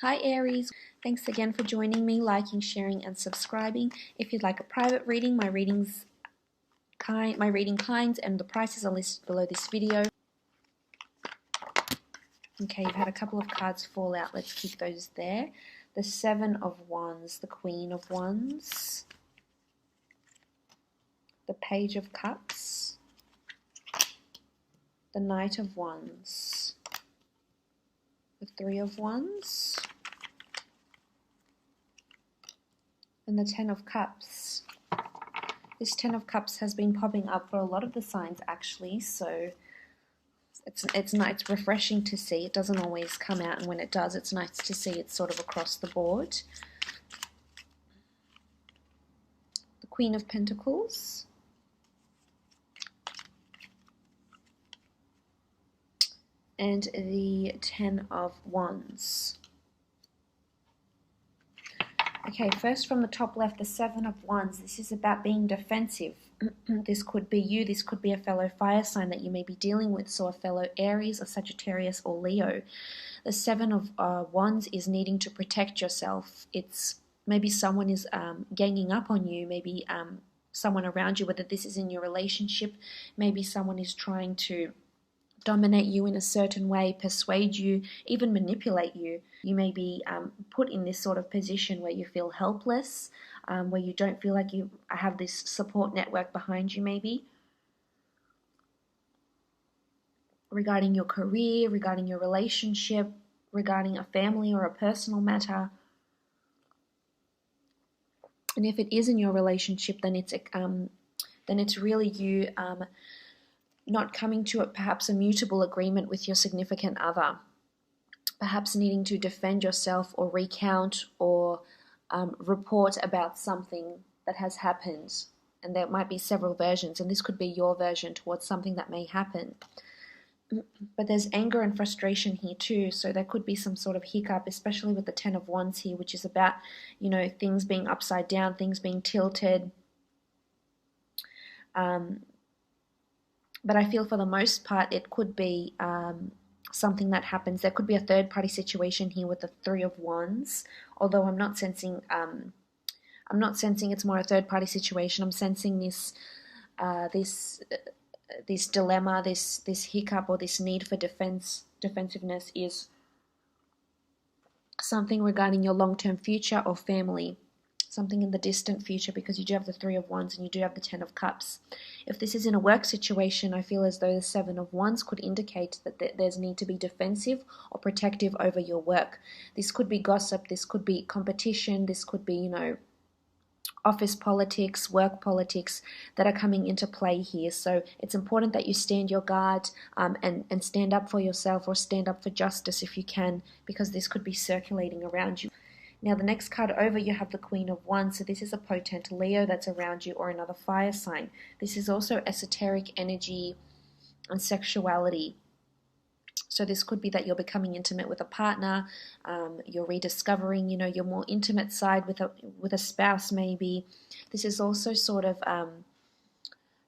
Hi Aries, thanks again for joining me, liking, sharing and subscribing. If you'd like a private reading, my reading kinds and the prices are listed below this video. Okay, you've had a couple of cards fall out, let's keep those there. The Seven of Wands, the Queen of Wands, the Page of Cups, the Knight of Wands, the Three of Wands, and the Ten of Cups. This Ten of Cups has been popping up for a lot of the signs actually, so it's nice, it's refreshing to see. It doesn't always come out, and when it does, it's nice to see it's sort of across the board. The Queen of Pentacles, and the Ten of Wands. Okay, first from the top left, the Seven of Wands. This is about being defensive. This could be you, this could be a fellow fire sign that you may be dealing with, so a fellow Aries, a Sagittarius or Leo. The Seven of Wands is needing to protect yourself. It's maybe someone is ganging up on you, maybe someone around you, whether this is in your relationship, maybe someone is trying to dominate you in a certain way, persuade you, even manipulate you. You may be put in this sort of position where you feel helpless, where you don't feel like you have this support network behind you maybe. Regarding your career, regarding your relationship, regarding a family or a personal matter. And if it is in your relationship, then it's really you not coming to perhaps a mutable agreement with your significant other, perhaps needing to defend yourself or recount or report about something that has happened. And there might be several versions, and this could be your version towards something that may happen. But there's anger and frustration here too, so there could be some sort of hiccup, especially with the Ten of Wands here, which is about, you know, things being upside down, things being tilted. But I feel for the most part it could be something that happens. There could be a third-party situation here with the Three of Wands, although I'm not sensing it's more a third-party situation. I'm sensing this this dilemma, this hiccup, or this need for defensiveness is something regarding your long-term future or family, something in the distant future, because you do have the Three of Wands and you do have the Ten of Cups. If this is in a work situation, I feel as though the Seven of Wands could indicate that there's need to be defensive or protective over your work. This could be gossip, this could be competition, this could be, you know, office politics, work politics that are coming into play here. So it's important that you stand your guard and stand up for yourself, or stand up for justice if you can, because this could be circulating around you. Now the next card over, you have the Queen of Wands. So this is a potent Leo that's around you, or another fire sign. This is also esoteric energy and sexuality. So this could be that you're becoming intimate with a partner, you're rediscovering, you know, your more intimate side with a spouse maybe. This is also sort of,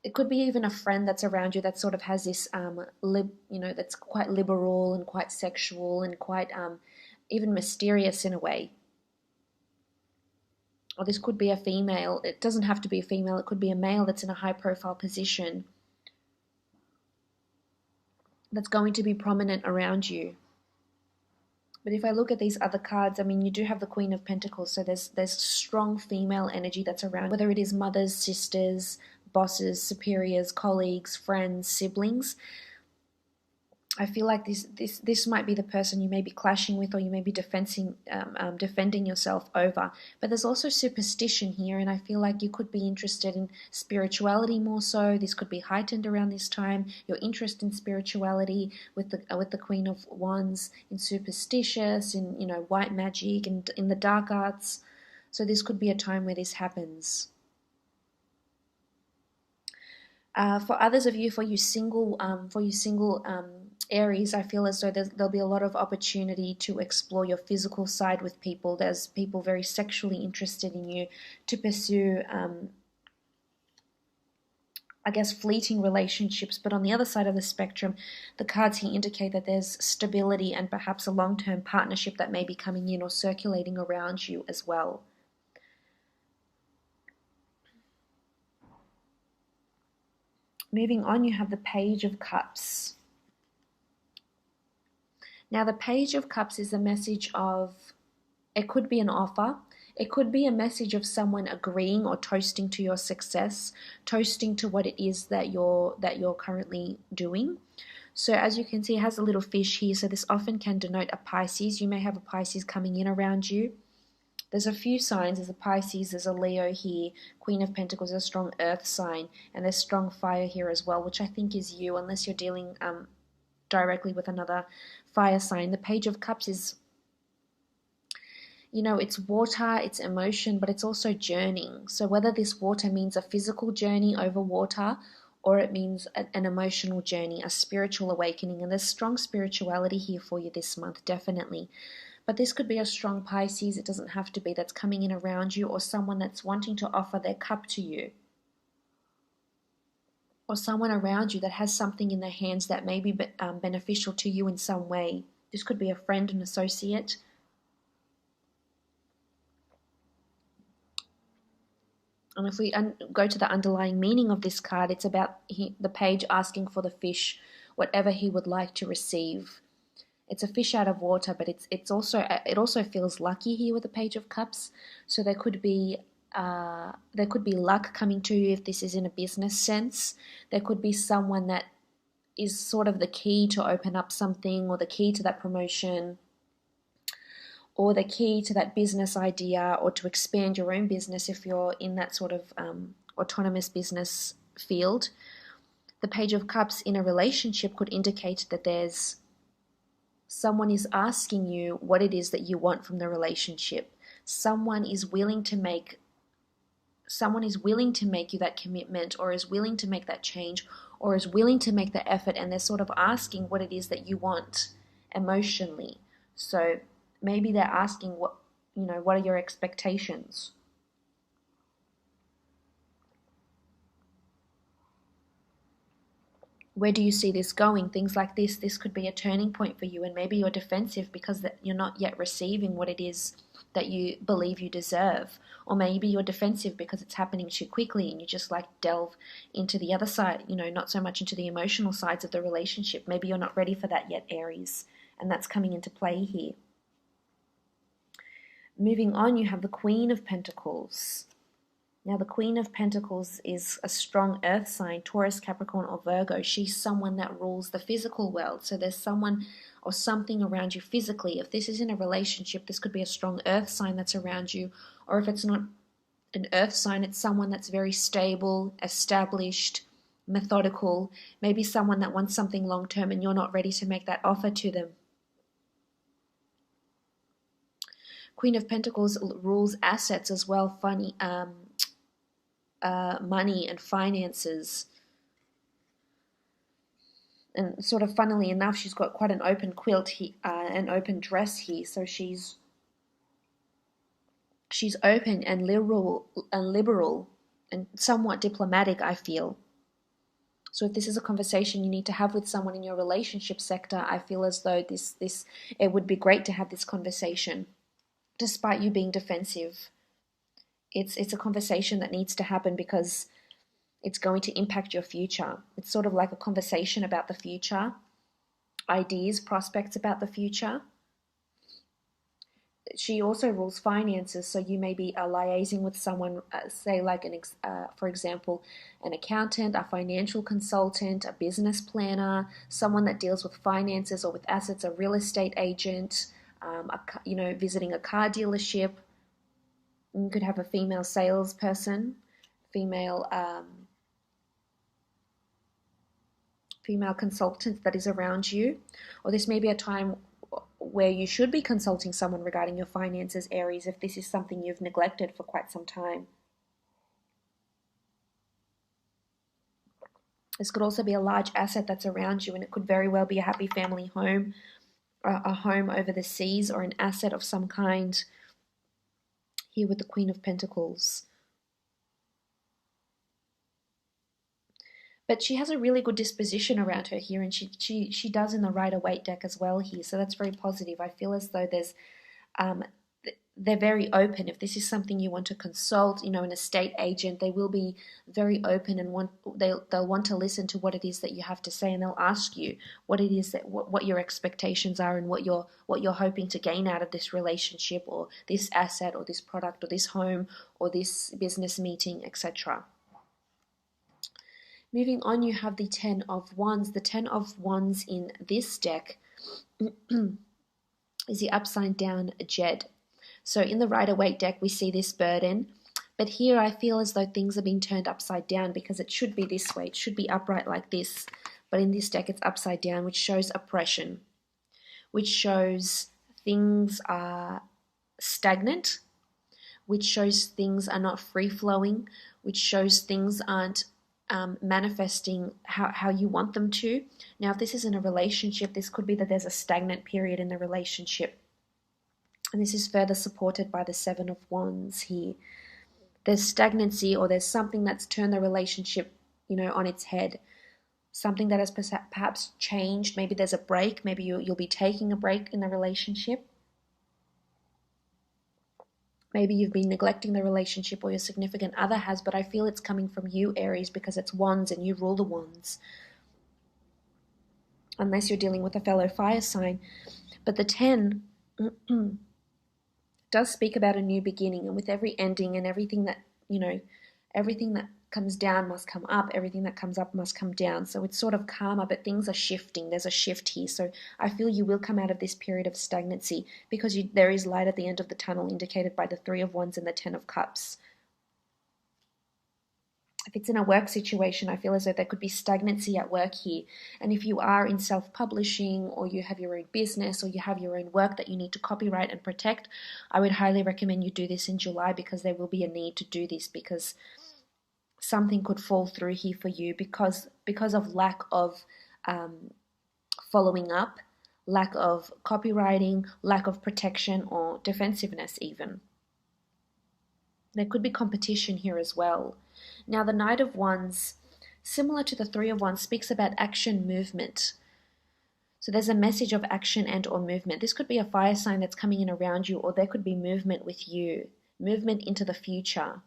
it could be even a friend that's around you that sort of has this, you know, that's quite liberal and quite sexual and quite even mysterious in a way. Or this could be a female. It doesn't have to be a female. It could be a male that's in a high-profile position that's going to be prominent around you. But if I look at these other cards, I mean, you do have the Queen of Pentacles, so there's strong female energy that's around, whether it is mothers, sisters, bosses, superiors, colleagues, friends, siblings. I feel like this might be the person you may be clashing with, or you may be defending yourself over. But there's also superstition here, and I feel like you could be interested in spirituality more so. This could be heightened around this time. Your interest in spirituality with the Queen of Wands, in superstitious, in, you know, white magic, and in the dark arts. So this could be a time where this happens. For others of you, for you single Aries, I feel as though there'll be a lot of opportunity to explore your physical side with people. There's people very sexually interested in you, to pursue I guess, fleeting relationships. But on the other side of the spectrum, the cards here indicate that there's stability and perhaps a long-term partnership that may be coming in or circulating around you as well. Moving on, you have the Page of Cups. Now, the Page of Cups is a message of, it could be an offer. It could be a message of someone agreeing or toasting to your success, toasting to what it is that you're currently doing. So as you can see, it has a little fish here. So this often can denote a Pisces. You may have a Pisces coming in around you. There's a few signs. There's a Pisces, there's a Leo here, Queen of Pentacles, a strong earth sign, and there's strong fire here as well, which I think is you, unless you're dealing directly with another fire sign. The Page of Cups is, it's water, it's emotion, but it's also journeying. So whether this water means a physical journey over water, or it means an emotional journey, a spiritual awakening. And there's strong spirituality here for you this month, definitely. But this could be a strong Pisces. It doesn't have to be, that's coming in around you, or someone that's wanting to offer their cup to you, or someone around you that has something in their hands that may be beneficial to you in some way. This could be a friend, an associate. And if we go to the underlying meaning of this card, it's about the page asking for the fish whatever he would like to receive. It's a fish out of water, but it also feels lucky here with the Page of Cups. So there could be luck coming to you if this is in a business sense. There could be someone that is sort of the key to open up something, or the key to that promotion, or the key to that business idea, or to expand your own business if you're in that sort of autonomous business field. The Page of Cups in a relationship could indicate that there's someone is asking you what it is that you want from the relationship. Someone is willing to make you that commitment, or is willing to make that change, or is willing to make the effort, and they're sort of asking what it is that you want emotionally. So maybe they're asking what are your expectations? Where do you see this going? Things like this. This could be a turning point for you, and maybe you're defensive because you're not yet receiving what it is that you believe you deserve. Or maybe you're defensive because it's happening too quickly and you just delve into the other side, not so much into the emotional sides of the relationship. Maybe you're not ready for that yet, Aries, and that's coming into play here. Moving on, you have the Queen of Pentacles. Now, the Queen of Pentacles is a strong earth sign, Taurus, Capricorn, or Virgo. She's someone that rules the physical world. So there's someone or something around you physically. If this is in a relationship, this could be a strong earth sign that's around you. Or if it's not an earth sign, it's someone that's very stable, established, methodical. Maybe someone that wants something long-term and you're not ready to make that offer to them. Queen of Pentacles rules assets as well, money and finances. And sort of funnily enough, she's got quite an open quilt here, an open dress here. So she's open and liberal and somewhat diplomatic, I feel. So if this is a conversation you need to have with someone in your relationship sector, I feel as though it would be great to have this conversation, despite you being defensive. It's a conversation that needs to happen because it's going to impact your future. It's sort of like a conversation about the future, ideas, prospects about the future. She also rules finances, so you may be liaising with someone, say like for example, an accountant, a financial consultant, a business planner, someone that deals with finances or with assets, a real estate agent, visiting a car dealership. You could have a female salesperson, female consultant that is around you, or this may be a time where you should be consulting someone regarding your finances, Aries, if this is something you've neglected for quite some time. This could also be a large asset that's around you, and it could very well be a happy family home, a home over the seas, or an asset of some kind here with the Queen of Pentacles. But she has a really good disposition around her here, and she does in the Rider-Waite deck as well here, so that's very positive. I feel as though there's um, they're very open. If this is something you want to consult, an estate agent, they will be very open and they'll want to listen to what it is that you have to say, and they'll ask you what it is that what your expectations are and what you're hoping to gain out of this relationship or this asset or this product or this home or this business meeting, etc. Moving on, you have the Ten of Wands. The Ten of Wands in this deck is the upside down Jed. So in the Rider-Waite deck, we see this burden. But here I feel as though things are being turned upside down because it should be this way. It should be upright like this. But in this deck, it's upside down, which shows oppression, which shows things are stagnant, which shows things are not free-flowing, which shows things aren't manifesting how you want them to. Now, if this is in a relationship, this could be that there's a stagnant period in the relationship. And this is further supported by the Seven of Wands here. There's stagnancy, or there's something that's turned the relationship, on its head. Something that has perhaps changed. Maybe there's a break. Maybe you'll be taking a break in the relationship. Maybe you've been neglecting the relationship, or your significant other has, but I feel it's coming from you, Aries, because it's wands and you rule the wands. Unless you're dealing with a fellow fire sign. But the 10 does speak about a new beginning, and with every ending and everything that, everything that comes down must come up, everything that comes up must come down. So it's sort of karma, but things are shifting. There's a shift here. So I feel you will come out of this period of stagnancy because there is light at the end of the tunnel, indicated by the Three of Wands and the Ten of Cups. If it's in a work situation, I feel as though there could be stagnancy at work here. And if you are in self-publishing, or you have your own business, or you have your own work that you need to copyright and protect, I would highly recommend you do this in July, because there will be a need to do this, because something could fall through here for you because of lack of following up, lack of copywriting, lack of protection, or defensiveness even. There could be competition here as well. Now, the Knight of Wands, similar to the Three of Wands, speaks about action, movement. So there's a message of action and or movement. This could be a fire sign that's coming in around you, or there could be movement with you, movement into the future.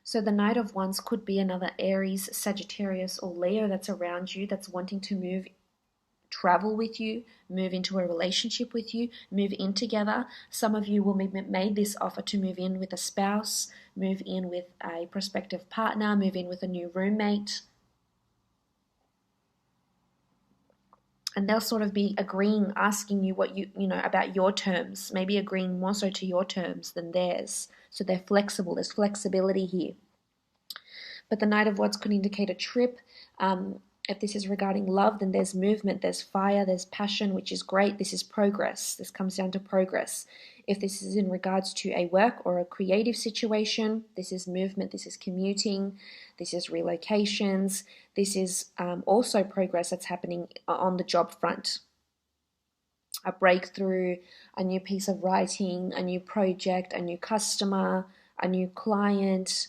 So the Knight of Wands could be another Aries, Sagittarius, or Leo that's around you, that's wanting to travel with you, move into a relationship with you, move in together. Some of you will be made this offer to move in with a spouse, move in with a prospective partner, move in with a new roommate. And they'll sort of be agreeing, asking you what about your terms, maybe agreeing more so to your terms than theirs. So they're flexible. There's flexibility here. But the Knight of Wands could indicate a trip. If this is regarding love, then there's movement, there's fire, there's passion, which is great. This is progress. This comes down to progress. If this is in regards to a work or a creative situation, this is movement, this is commuting, this is relocations. This is also progress that's happening on the job front. A breakthrough, a new piece of writing, a new project, a new customer, a new client.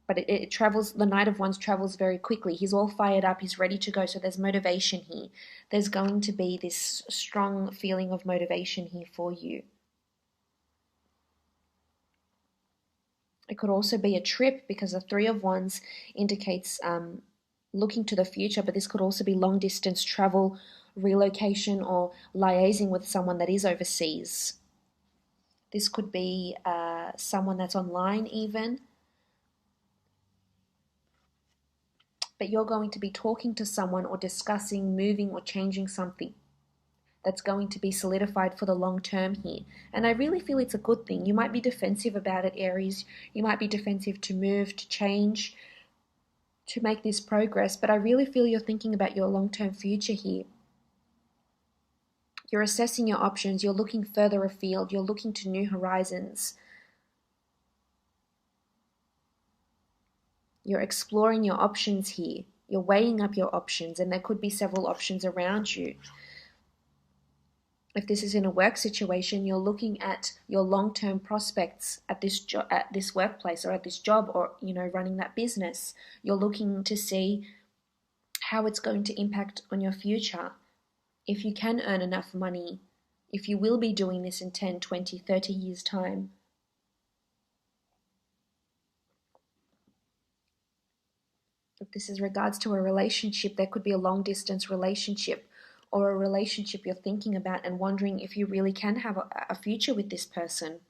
But it travels, the Knight of Wands travels very quickly. He's all fired up, he's ready to go, so there's motivation here. There's going to be this strong feeling of motivation here for you. It could also be a trip, because the Three of Wands indicates looking to the future, but this could also be long distance travel, relocation, or liaising with someone that is overseas. This could be someone that's online even. But you're going to be talking to someone or discussing moving or changing something that's going to be solidified for the long term here. And I really feel it's a good thing. You might be defensive about it, Aries. You might be defensive to move, to change, to make this progress. But I really feel you're thinking about your long-term future here. You're assessing your options. You're looking further afield. You're looking to new horizons. You're exploring your options here. You're weighing up your options, and there could be several options around you. If this is in a work situation, you're looking at your long-term prospects at at this workplace or at this job, or running that business. You're looking to see how it's going to impact on your future. If you can earn enough money, if you will be doing this in 10, 20, 30 years time. If this is regards to a relationship, there could be a long distance relationship, or a relationship you're thinking about and wondering if you really can have a future with this person.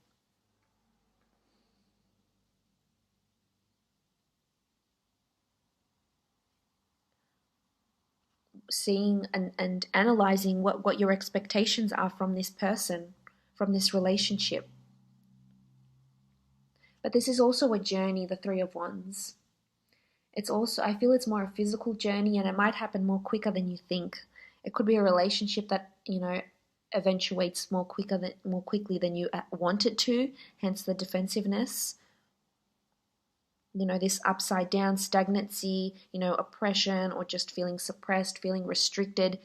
Seeing and analyzing what your expectations are from this person, from this relationship. But this is also a journey, the Three of Wands. It's also, I feel it's more a physical journey, and it might happen more quicker than you think. It could be a relationship that, eventuates more quickly than you want it to, hence the defensiveness. This upside down stagnancy, oppression, or just feeling suppressed, feeling restricted.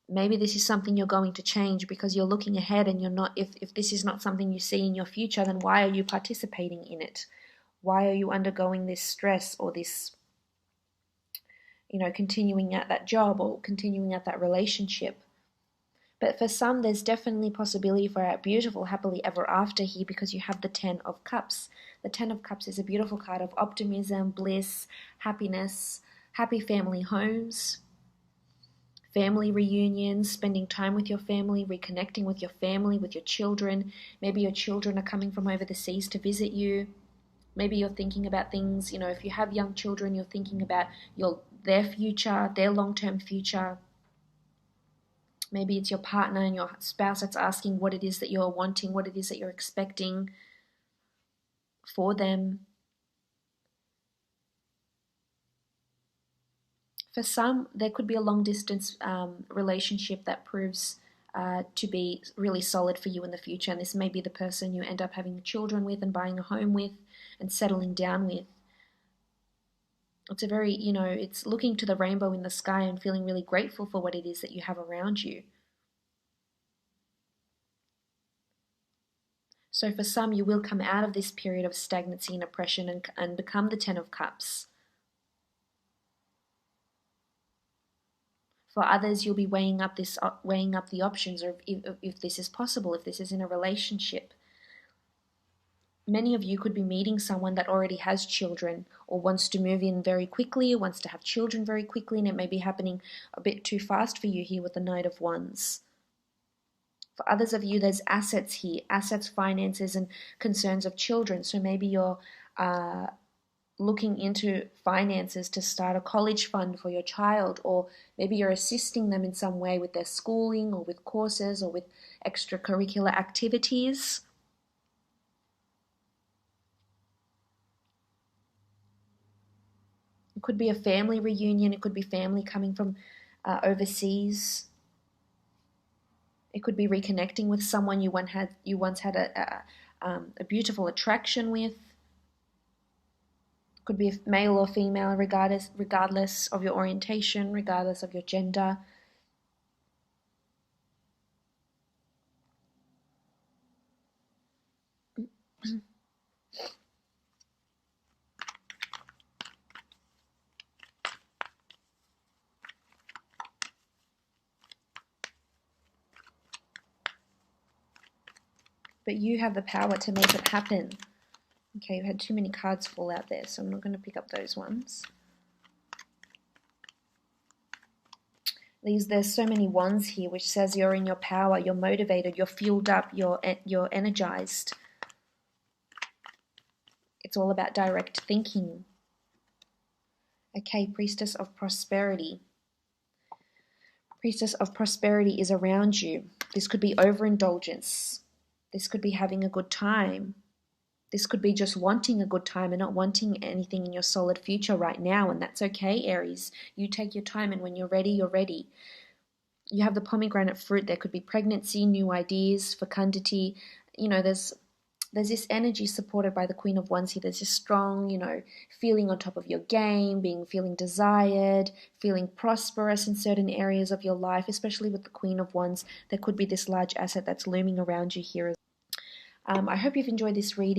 Maybe this is something you're going to change because you're looking ahead, and you're not, if this is not something you see in your future, then why are you participating in it? Why are you undergoing this stress, or this, continuing at that job or continuing at that relationship? But for some, there's definitely possibility for a beautiful happily ever after here, because you have the Ten of Cups. The Ten of Cups is a beautiful card of optimism, bliss, happiness, happy family homes, family reunions, spending time with your family, reconnecting with your family, with your children. Maybe your children are coming from over the seas to visit you. Maybe you're thinking about things, if you have young children, you're thinking about their future, their long-term future. Maybe it's your partner and your spouse that's asking what it is that you're wanting, what it is that you're expecting for them. For some, there could be a long distance relationship that proves to be really solid for you in the future. And this may be the person you end up having children with and buying a home with and settling down with. It's a very, it's looking to the rainbow in the sky and feeling really grateful for what it is that you have around you. So for some, you will come out of this period of stagnancy and oppression and become the Ten of Cups. For others, you'll be weighing up the options, or if this is possible, if this is in a relationship. Many of you could be meeting someone that already has children, or wants to move in very quickly, or wants to have children very quickly, and it may be happening a bit too fast for you here with the Knight of Wands. For others of you, there's assets here, assets, finances, and concerns of children. So maybe you're looking into finances to start a college fund for your child, or maybe you're assisting them in some way with their schooling, or with courses, or with extracurricular activities. It could be a family reunion. It could be family coming from overseas. It could be reconnecting with someone you once had a beautiful attraction with. It could be male or female, regardless of your orientation, regardless of your gender. But you have the power to make it happen. Okay, you've had too many cards fall out there, so I'm not going to pick up those ones. There's so many wands here, which says you're in your power, you're motivated, you're fueled up, you're energized. It's all about direct thinking. Okay, Priestess of Prosperity. Priestess of Prosperity is around you. This could be overindulgence. This could be having a good time. This could be just wanting a good time and not wanting anything in your solid future right now, and that's okay, Aries. You take your time, and when you're ready, you're ready. You have the pomegranate fruit. There could be pregnancy, new ideas, fecundity. There's there's this energy supported by the Queen of Wands here. There's this strong, feeling on top of your game, feeling desired, feeling prosperous in certain areas of your life, especially with the Queen of Wands. There could be this large asset that's looming around you here. I hope you've enjoyed this reading.